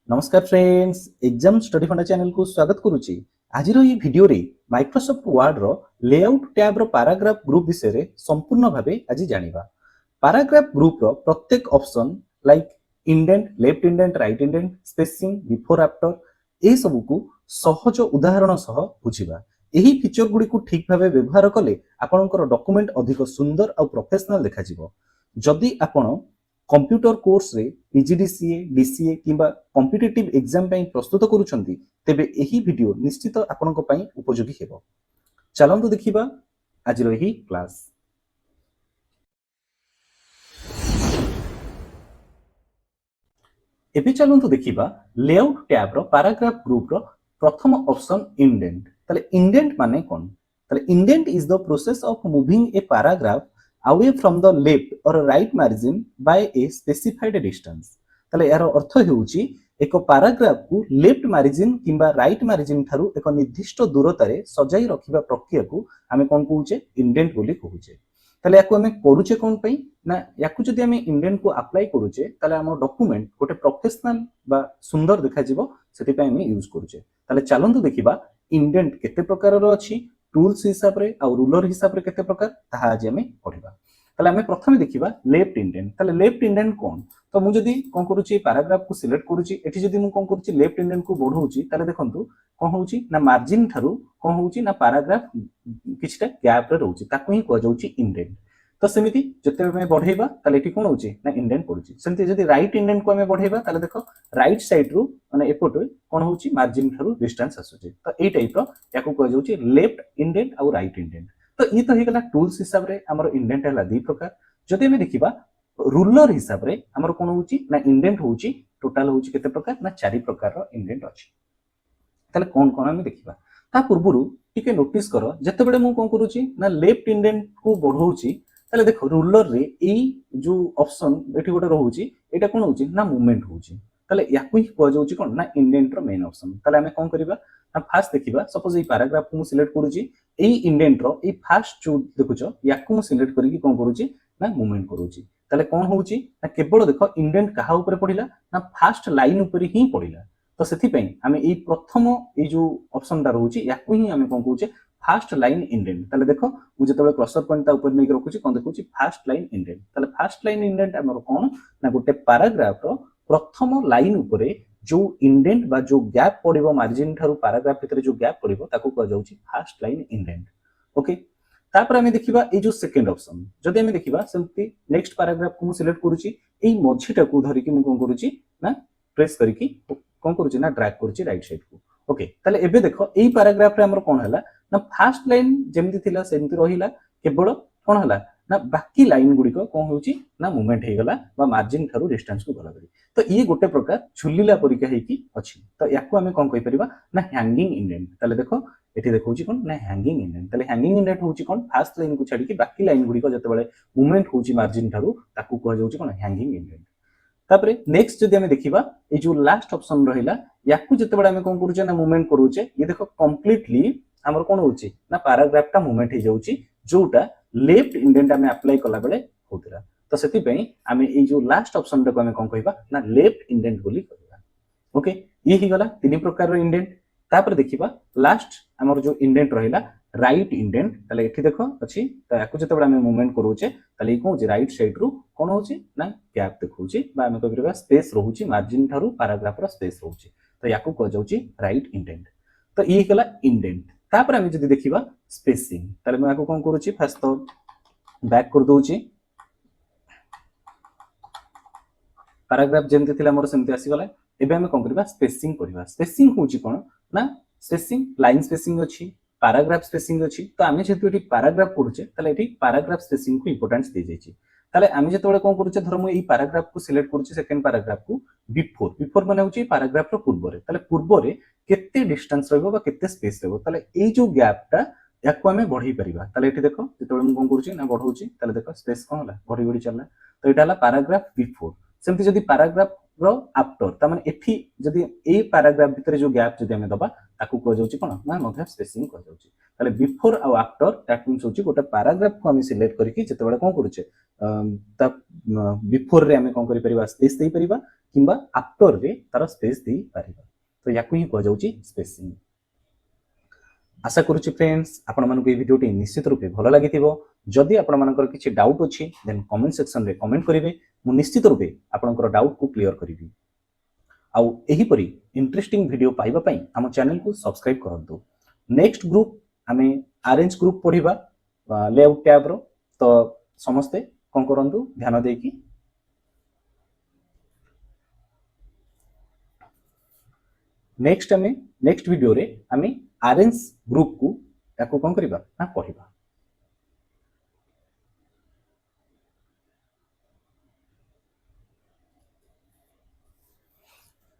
नमस्कार friends, exam study फंडा channel को स्वागत करुच्ची। आज ये वीडियो रे माइक्रोसॉफ्ट वर्ड रो लेआउट टैब रो पैराग्राफ ग्रुप विषय रे संपूर्ण भाबे आज जानिबा। पैराग्राफ ग्रुप रो प्रत्येक option like indent, left indent, right indent, spacing, before after ए सब को सहज उदाहरण सह बुझिबा। एही फीचर गुडी को ठीक भाबे व्यवहार कले आपनकर डॉक्यूमेंट अधिक सुंदर और प्रोफेशनल देखा जिवो। जदि आपण कंप्यूटर कोर्स रे पीजीडीसीए, डीसीए किंबा कॉम्पिटिटिव एग्जाम ପାଇଁ ପ୍ରସ୍ତୁତ କରୁଛନ୍ତି ତେବେ ଏହି ଭିଡିଓ ନିଶ୍ଚିତ ଆପଣଙ୍କ ପାଇଁ ଉପଯୋଗୀ ହେବ। ଚାଲନ୍ତୁ ଦେଖିବା ଆଜିର ଏହି କ୍ଲାସ୍। ଏବେ ଚାଲନ୍ତୁ ଦେଖିବା ଲେଆଉଟ୍ ଟ୍ୟାବ ର ପାରାଗ୍ରାଫ ଗ୍ରୁପ ର ପ୍ରଥମ ଅପସନ ଇଣ୍ଡେଣ୍ଟ। ତାହେଲେ ଇଣ୍ଡେଣ୍ଟ ମାନେ କ'ଣ? ତାହେଲେ indent is the process of moving A paragraph away from the left or right margin by a specified distance। ताले यार अर्थ हेउची एक पैराग्राफ को लेफ्ट मार्जिन किंबा राइट मार्जिन थारु एक निर्दिष्ट दूरतारे सजाई रखिबा प्रक्रिया को आमे कोन कहूचे इंडेंट बोली कहूचे। ताले याकू आमे करूचे कोन पई ना याकू जदि आमे इंडेंट को अप्लाई करूचे ताले हमर डॉक्यूमेंट गोटे प्रोफेशनल बा सुंदर देखा जिवो सेति पई आमे यूज करूचे। ताले चलंतु देखिबा इंडेंट केते प्रकार रो अछि, टूल्स हिसाब रे आ रूलर हिसाब रे केते प्रकार ताहा आज आमे पढिबा। ताले आमे प्रथमे देखिबा लेफ्ट इंडेंट। ताले लेफ्ट इंडेंट कोन? तो मु जदि कोन करूची पैराग्राफ को सिलेक्ट करूची, एठी जदि मु कोन करूची लेफ्ट इंडेंट को बढ़ौची ताले देखंतु कोन होउची ना मार्जिन थारु कोन होउची ना पैराग्राफ किछटा गैप रे रहउची ताकू ही को जाउची इंडेंट। तो सेमिति जते मे बढ़ेबा ताले एठी कोन होउची ना इंडेंट पडुची। सेमिति जदि राइट इंडेंट को आमे बढ़ेबा ताले देखो राइट साइड रु माने एपटे कोन होउची मार्जिन थारु डिस्टेंस आसुची। तो एई टाइप रो याकू को जाउची लेफ्ट इंडेंट और राइट इंडेंट। तो ये तो हेगला टूल्स हिसाब रे हमर इंडेंट हला दी प्रकार। जदि हमें देखिबा रूलर हिसाब रे हमर कोन होउची ना इंडेंट होउची टोटल होउची केते प्रकार ना 4 प्रकार रो इंडेंट अछि। ताले कोन कोन हमें देखिबा ता पूर्वरु टिके नोटिस करो जते बेले मु कोन करूची ना लेफ्ट इंडेंट को बढ़ौची ताले देखो रूलर रे ए जो ऑप्शन एठी गोटे रहउची एटा कोन होउची ना मूवमेंट होउची। ताले याकू ही को जाउची कोन ना इंडेंट रो मेन ऑप्शन। ताले हमें कोन करिबा ना फास्ट देखिबा सपोज ए पैराग्राफ को मु सिलेक्ट करूची ए इंडेंट रो ए फास्ट जो देखुचो याकू मु सिलेक्ट करिकि कोन करूची ना मूवमेंट करूची। ताले कोन होउची ना केवल देखो इंडेंट कहा ऊपर पडिला ना फास्ट लाइन ऊपर ही पडिला। तो सेति पई हमें ए प्रथम ए जो ऑप्शन दा रहउची याकू ही हमें कोन कहूचे फास्ट लाइन इंडेंट। ताले देखो मु जतबे कर्सर पॉइंट ता ऊपर नै रखुची कोन देखुची फास्ट लाइन इंडेंट। ताले फास्ट लाइन इंडेंट हमर कोन ना गोटे पैराग्राफ रो प्रथम लाइन ऊपर जो इंडेंट बा जो गैप पडिबो मार्जिन थारु पैराग्राफ भितर जो गैप पडिबो ताकू कह जाउची फास्ट लाइन इंडेंट। ओके तापर हमें देखिबा ए जो सेकंड ऑप्शन जदि हमें देखिबा सेमती नेक्स्ट पैराग्राफ को मु सिलेक्ट करूची ए मझीटा को धरिकी मु कोन करूची ना प्रेस करिकी कोन करूची ना ड्रैग करूची राइट साइड को। ओके ताले एबे देखो ए पैराग्राफ रे हमर कोन हला ना फास्ट लाइन जेमती थिला सेमती रहिला केवल कोन हला ना बाकी लाइन गुडी को कोन होउची ना मूवमेंट हे गला बा मार्जिन थारु डिस्टेंस को गला करी। तो ये गोटे प्रकार झुलिला परिका हेकी अछि। तो याकू हमें कोन कहि परिबा ना हैंगिंग इंडेंट। ताले देखो एठी देखौची कोन ना हैंगिंग इंडेंट। ताले हैंगिंग इंडेंट होउची कोन फास्ट लाइन को छाडी कि बाकी लाइन गुडी को जते बेले मूवमेंट होउची मार्जिन थारु ताकू कह जाउची कोन हैंगिंग इंडेंट। तापरे नेक्स्ट जदि हमें देखिबा ए जो लास्ट ऑप्शन रहिला याकू जते बेले हमें कोन करूचे ना मूवमेंट करूचे ये देखो कंप्लीटली हमर कोन होउची ना पैराग्राफ टा मूवमेंट हे जाउची जोटा लेफ्ट इंडेंट हमें अप्लाई कला बेले होतरा। तो सेति पई हमें ए जो लास्ट ऑप्शन को हमें कोन कहबा ना लेफ्ट इंडेंट बोली कहबा। ओके ये ही गला तीन प्रकार रो इंडेंट। तापर देखिबा लास्ट हमर जो इंडेंट रहिला राइट इंडेंट। ताले एठी देखो अछि त याकू जते बेले हमें मूवमेंट करूचे ताले ई कोन राइट साइड रु कोन होउची ना गैप देखौची बा हमें कहबिरबा स्पेस रहउची मार्जिन थारु पैराग्राफ रो स्पेस रहउची। तो याकू कह जाउची राइट इंडेंट। तो ये गला इंडेंट। तापर हमें जदि देखिबा स्पेसिंग ताले मैं याकू कोन करूची फर्स्ट तो बैक कर दोउची पैराग्राफ जेमते थिला मोर सेमते आसी गला। एबे हमें कोन करबा स्पेसिंग करबा। स्पेसिंग होउची कोन ना स्पेसिंग लाइन स्पेसिंग अछि, पैराग्राफ स्पेसिंग अछि। तो आमे जेतु एठी पैराग्राफ पढुचे ताले एठी पैराग्राफ स्पेसिंग को इंपोर्टेंस दे जायछि। ताले आमे जेतबेले कोन करूचे धर मु एई पैराग्राफ को सिलेक्ट करूचे सेकंड पैराग्राफ को बिफोर माने होउची पैराग्राफ रो पूर्व रे। ताले पूर्व रे केते डिस्टेंस रहबो बा केते स्पेस रहबो ताले एई जो गैप ता याकू हमें बढ़ई परिबा। ताले एठी देखो जेतबेले मु कोन करूची ना बढ़ौची ताले देखो स्पेस कोन हला बढ़ी बढ़ी चलला। तो एटा हला पैराग्राफ बिफोर। सेमति जदि पैराग्राफ रो आफ्टर ता माने एठी जदि ए पैराग्राफ भितर जो गैप जदि हमें दबा ताकू कह जाउची कोन ना मध्य स्पेसिंग कह जाउची। ताले before or after that means होची गोटे पैराग्राफ को हमें सिलेक्ट करिकि जेतेबेले कोन करूचे ता बिफोर रे हमें कोन करि परिबा स्पेस देई परिबा किंबा आफ्टर रे तार स्पेस दे पारिबा तो याकू ही कह जाउची स्पेसिंग। आशा करूची फ्रेंड्स आपण मानको ए भिडियोटी निश्चित रूपे भलो लागिथिबो। जदि आपण मानकर किछि डाउट अछि देन कमेंट सेक्शन रे कमेंट करिवे, मु निश्चित रूपे आपनकर डाउट को क्लियर करिवि। आउ एही परी इंटरेस्टिंग वीडियो पाइबा पई हम चैनल को सब्सक्राइब करंतु। नेक्स्ट ग्रुप हमें अरेंज ग्रुप पढिबा लेआउट टैब रो, तो समस्ते कोन करंतु ध्यान देकी नेक्स्ट वीडियो रे हमें अरेंज ग्रुप को याको कोन करबा ना पढिबा।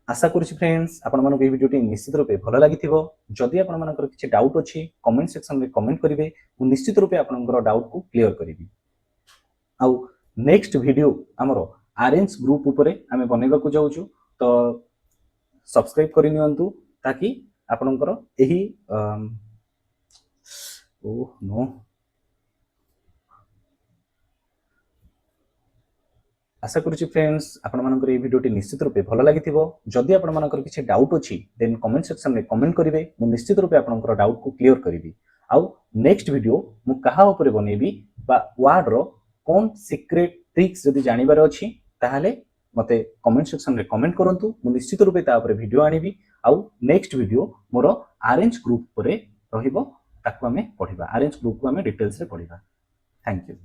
आशा करूची फ्रेंड्स आपण मानको ए वीडियोटी निश्चित रूपे भलो लागिथिबो। जदि आपण मानकर किछि डाउट अछि कमेंट सेक्शन रे कमेंट करिवे, मु निश्चित रूपे आपनकर डाउट को क्लियर करिवि। आउ नेक्स्ट वीडियो हमरो अरेंज ग्रुप ऊपर आमे बनेबा को जाउछु, तो सब्सक्राइब करि नियंतु ताकि आपनकर एही ओह नो आशा करूची फ्रेंड्स आपण मानकर ए वीडियोटी निश्चित रूपे भलो लागिथिबो। जदि आपण मानकर किछि डाउट अछि देन कमेंट सेक्शन रे कमेंट करिवे, मु निश्चित रूपे आपनकर डाउट को क्लियर करिवि। आउ नेक्स्ट वीडियो मु कहा ऊपर बनेबी बा वर्ड रो कोन सीक्रेट ट्रिक्स जदि जानिबार अछि ताहाले मते कमेंट सेक्शन रे कमेंट करंतु, मु निश्चित रूपे ता ऊपर वीडियो आनिबी। आउ नेक्स्ट वीडियो मोर अरेंज ग्रुप परे रहिबो, ताकू हमें पढिबा, अरेंज ग्रुप को हमें डिटेल्स रे पढिबा। Thank you.